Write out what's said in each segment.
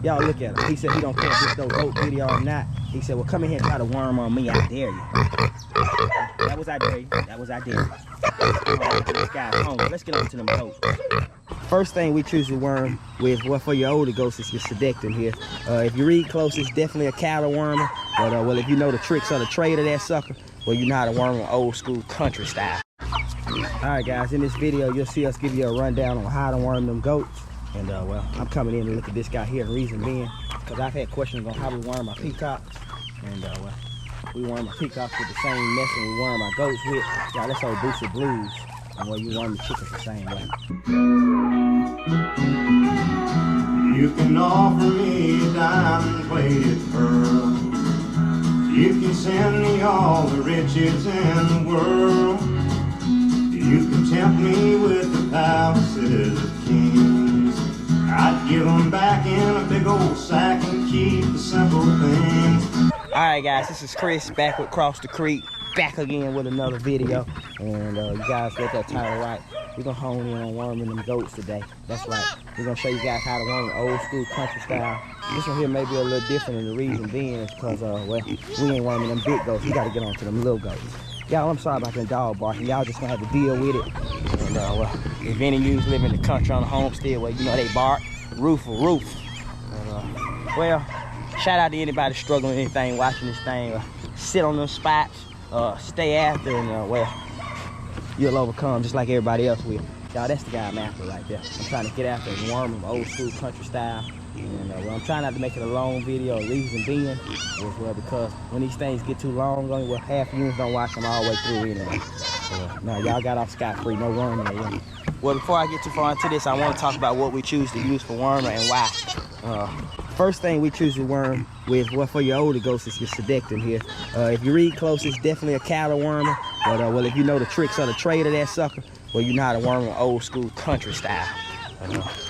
Y'all look at him. He said he don't care if this no goat video or not. He said, well, come in here and try to worm on me. I dare you. That was I dare you. That was I dare you. This guy's hungry. Let's get on to them goats. First thing we choose to worm with, well, for your older goats, is your CyDectin here. If you read close, it's definitely a cattle wormer. But, well, if you know the tricks of the trade of that sucker, well, you know how to worm them old school country style. Alright guys, in this video you'll see us give you a rundown on how to worm them goats. And well, I'm coming in to look at this guy here, the reason being, because I've had questions on how we worm our peacocks. And well, we worm our peacocks with the same method we worm our goats with. Y'all, that's old Boosted Blues. And well, you worm the chickens the same way. You can offer me a diamond-plated pearl. You can send me all the riches in the world. You can tempt me with the palaces of kings. I'd give them back in a big old sack and keep the simple things. Alright guys, this is Chris back with Cross the Creek, back again with another video. And you guys get that title right. We're gonna hone in on worming them goats today. That's right. We're gonna show you guys how to worm the old school country style. This one here may be a little different, and the reason being is because well, we ain't worming them big goats. We gotta get on to them little goats. Y'all, I'm sorry about that dog barking. Y'all just gonna have to deal with it. And well, if any of you live in the country on the homestead, well, you know they bark roof for roof. And, well, shout out to anybody struggling with anything, watching this thing. Sit on them spots, stay after, and well, you'll overcome just like everybody else will. Y'all, that's the guy I'm after right there. I'm trying to get after and worm them old school country style. And well, I'm trying not to make it a long video, reason being as well, because when these things get too long, only well, half of you don't watch them all the way through anyway. Now y'all got off scot-free, no worm there. Yeah. Well, before I get too far into this, I want to talk about what we choose to use for wormer and why. First thing we choose to worm with, well, for your older goats, is your CyDectin here. If you read close, it's definitely a cattle wormer. But well, if you know the tricks of the trade of that sucker, well, you know how to worm them old school country style.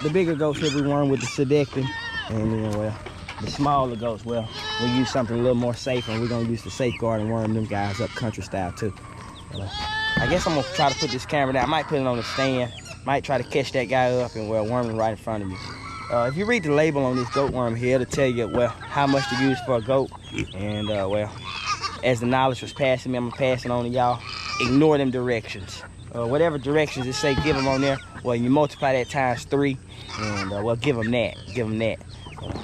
The bigger goats here we worm with the CyDectin, and then well, the smaller goats, well, we use something a little more safe, and we're gonna use the safeguard and worm them guys up country style too. I guess I'm gonna try to put this camera down. I might put it on the stand, might try to catch that guy up and well, worm him right in front of me. If you read the label on this goat worm here, it'll tell you well how much to use for a goat. And well, as the knowledge was passing me, I'm gonna pass it on to y'all. Ignore them directions. Whatever directions it say, give them on there. Well, you multiply that times 3, and well, give them that. Give them that.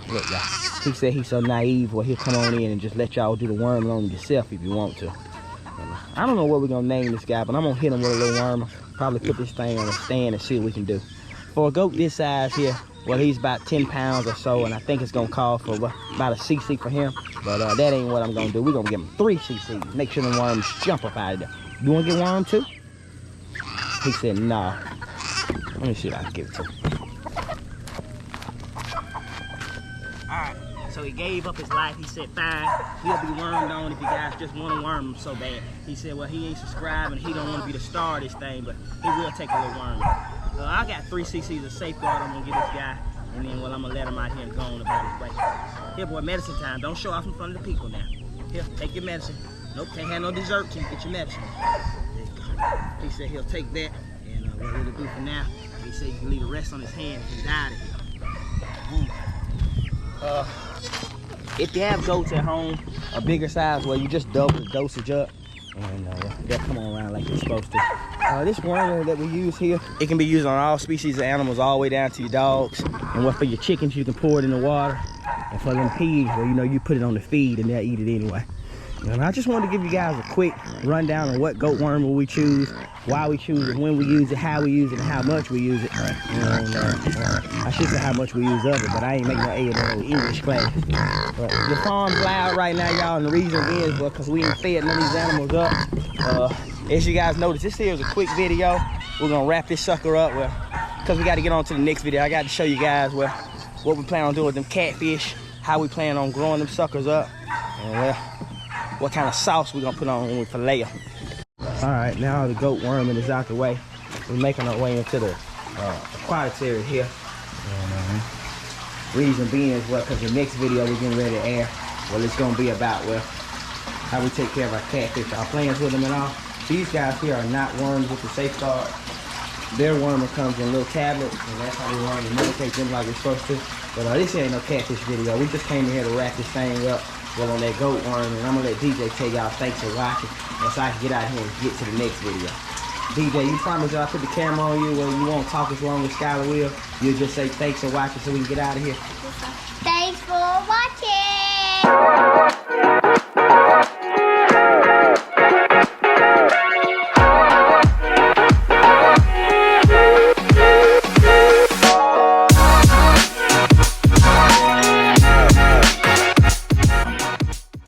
Look, y'all. He said he's so naive. Well, he'll come on in and just let y'all do the worming on yourself if you want to. I don't know what we're gonna name this guy, but I'm gonna hit him with a little wormer. Probably put this thing on a stand and see what we can do. For a goat this size here, well, he's about 10 pounds or so, and I think it's gonna call for about a cc for him. But that ain't what I'm gonna do. We're gonna give him 3 cc's. Make sure the worms jump up out of there. You wanna get wormed too? He said, nah. Let me see if I can give it to him. Alright, so he gave up his life. He said, fine, he'll be wormed on if you guys just want to worm him so bad. He said, well, he ain't subscribing. He don't want to be the star of this thing, but he will take a little worm. I got 3 cc's of safeguard I'm going to give this guy. And then, well, I'm going to let him out here and go on about his way. Here, boy, medicine time. Don't show off in front of the people now. Here, take your medicine. Nope, can't have no dessert till you get your medicine. He said he'll take that, and what he'll do for now, he said he can leave the rest on his hand if he died here. If you have goats at home, a bigger size, well, you just double the dosage up, and they'll come on around like they're supposed to. This wormer that we use here, it can be used on all species of animals, all the way down to your dogs. And what for your chickens, you can pour it in the water. And for them pigs, well, you know, you put it on the feed and they'll eat it anyway. And I just wanted to give you guys a quick rundown on what goat wormer we choose, why we choose it, when we use it, how we use it, and how much we use it. And, I should say how much we use of it, but I ain't making no A&O English class. But the farm's loud right now, y'all, and the reason is because we ain't fed none of these animals up. As you guys notice, this here is a quick video. We're gonna wrap this sucker up, well, because we got to get on to the next video. I got to show you guys, well, what we plan on doing with them catfish, how we plan on growing them suckers up, and well, what kind of sauce we're gonna put on when we fillet them. All right, now the goat worming is out the way. We're making our way into the aquatics area here. And, reason being is well, because the next video we're getting ready to air, well, it's gonna be about well, how we take care of our catfish, our plans with them and all. These guys here are not worms with the safeguard. Their wormer comes in little tablets, and that's how we worm and medicate them like we're supposed to. But this ain't no catfish video. We just came in here to wrap this thing up. Well, on that goat worm, and I'm gonna let DJ tell y'all thanks for watching, and so I can get out here and get to the next video. DJ, you promise y'all put the camera on you when you won't talk as long as Skylar will. You'll just say thanks for watching so we can get out of here.